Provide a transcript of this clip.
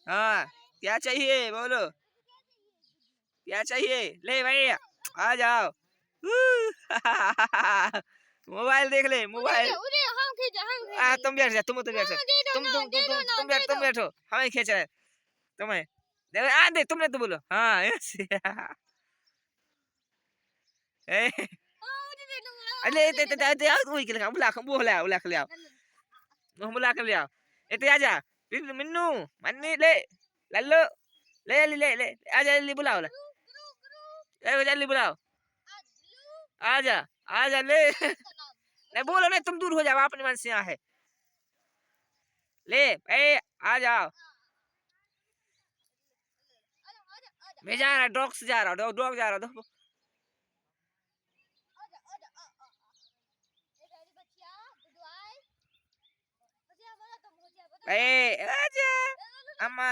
हाँ, क्या चाहिए बोलो? क्या चाहिए? ले भाई आ जाओ। मोबाइल देख ले उधर मोबाइल। दे उधर हम खींच तुम बैठ जा, तुम बैठ जा। हाँ दे दो ना दे दो ना दे तुम दो बैठो। हमें खींच रहे हैं तुम्हें। दे तुमने तो बोलो हाँ यस। हाँ उधर दे दो अरे ते ते ते वही के बुला बुला के ले आओ। बुला के ले आओ। इते आजा मिन्नू मन्नी ले लल्लू ले आजा जल्दी बुलाओ ले। जल्दी बुलाओ आजा आजा ले। नहीं बोलो नहीं तुम दूर हो जाओ अपने मन से यहाँ है। ले ए आ जाओ। मैं जा रहा डॉग से जा रहा हूँ डॉग जा रहा हूँ। ए आजा अम्मा।